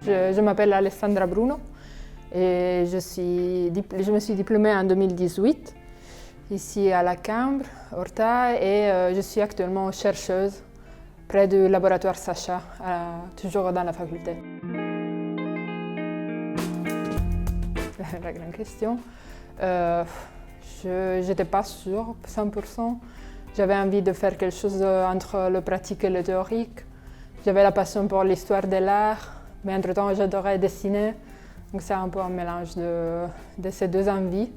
Je m'appelle Alessandra Bruno et je me suis diplômée en 2018 ici à la Cambre, Horta, et je suis actuellement chercheuse près du laboratoire Sacha, toujours dans la faculté. La grande question. Je n'étais pas sûre, 100%. J'avais envie de faire quelque chose entre le pratique et le théorique. J'avais la passion pour l'histoire de l'art, mais entre-temps j'adorais dessiner. Donc c'est un peu un mélange de ces deux envies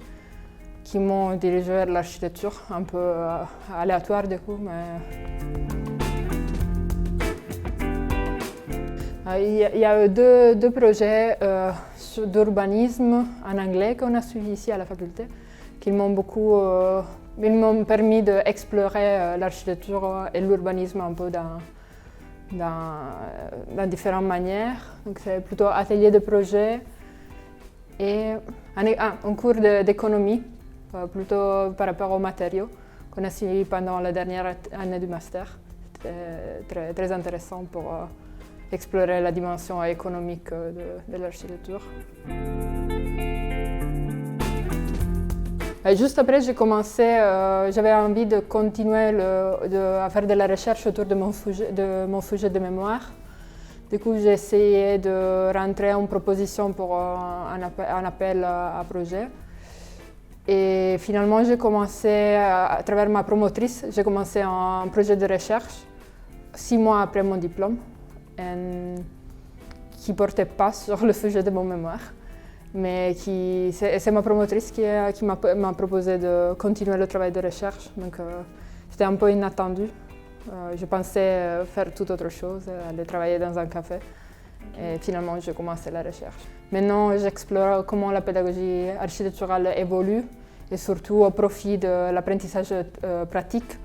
qui m'ont dirigée vers l'architecture, un peu aléatoire du coup. Il y a deux projets d'urbanisme en anglais qu'on a suivis ici à la faculté, qui m'ont permis d'explorer l'architecture et l'urbanisme un peu dans différentes manières. Donc c'est plutôt atelier de projet et un cours d'économie, plutôt par rapport aux matériaux, qu'on a suivi pendant la dernière année du master. C'était très intéressant pour explorer la dimension économique de l'architecture. Juste après, j'avais envie de continuer à faire de la recherche autour de mon sujet de mémoire. Du coup, j'ai essayé de rentrer en proposition pour un appel à projet. Et finalement, j'ai commencé, à travers ma promotrice, j'ai commencé un projet de recherche 6 mois après mon diplôme, qui ne portait pas sur le sujet de mon mémoire. Mais c'est ma promotrice qui m'a proposé de continuer le travail de recherche. Donc c'était un peu inattendu. Je pensais faire toute autre chose, aller travailler dans un café. Et finalement, j'ai commencé la recherche. Maintenant, j'explore comment la pédagogie architecturale évolue et surtout au profit de l'apprentissage pratique.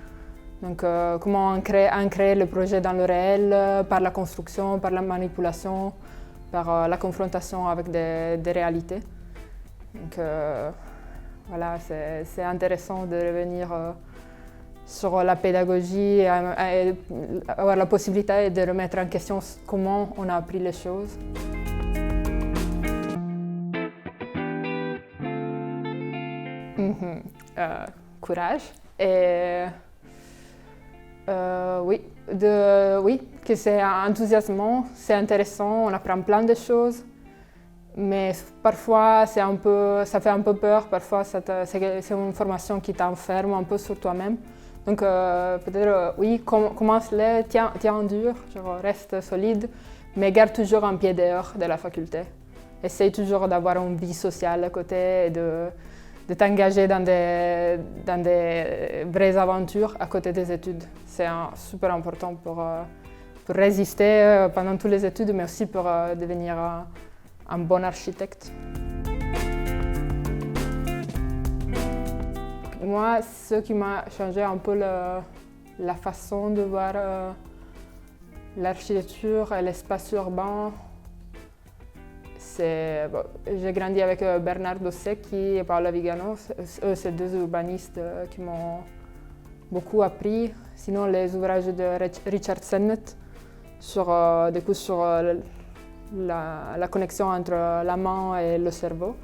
Donc comment ancrer le projet dans le réel par la construction, par la manipulation, par la confrontation avec des réalités. Donc voilà, c'est intéressant de revenir sur la pédagogie et avoir la possibilité de remettre en question comment on a appris les choses. Courage et oui, que c'est enthousiasmant, c'est intéressant, on apprend plein de choses, mais parfois ça fait un peu peur, parfois c'est une formation qui t'enferme un peu sur toi-même. Donc peut-être commence-le, tiens dur, reste solide, mais garde toujours un pied dehors de la faculté. Essaye toujours d'avoir une vie sociale à côté et de t'engager dans des vraies aventures à côté des études. C'est super important pour résister pendant toutes les études, mais aussi pour devenir un bon architecte. Moi, ce qui m'a changé un peu la façon de voir l'architecture et l'espace urbain, j'ai grandi avec Bernard Dosecki et Paola Vigano. Eux, c'est deux urbanistes qui m'ont beaucoup appris. Sinon, les ouvrages de Richard Sennett sur la connexion entre la main et le cerveau.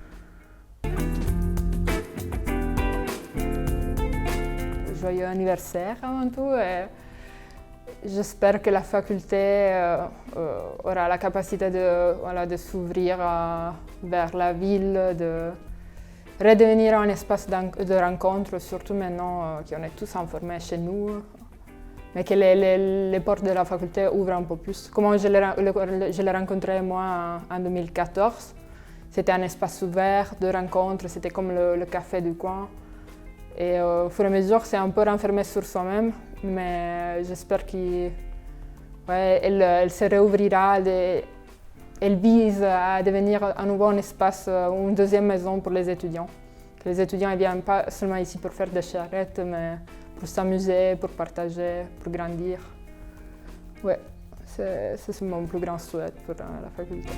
Joyeux anniversaire avant tout. J'espère que la faculté aura la capacité de s'ouvrir vers la ville, de redevenir un espace de rencontre, surtout maintenant qu'on est tous informés chez nous, mais que les portes de la faculté ouvrent un peu plus. Comment je l'ai rencontré moi en 2014, c'était un espace ouvert de rencontre, c'était comme le café du coin. Et au fur et à mesure, c'est un peu renfermé sur soi-même, mais j'espère qu'elle se réouvrira. Elle vise à devenir à nouveau un espace, une deuxième maison pour les étudiants. Que les étudiants ne viennent pas seulement ici pour faire des charrettes, mais pour s'amuser, pour partager, pour grandir. Ouais, c'est mon plus grand souhait pour la faculté.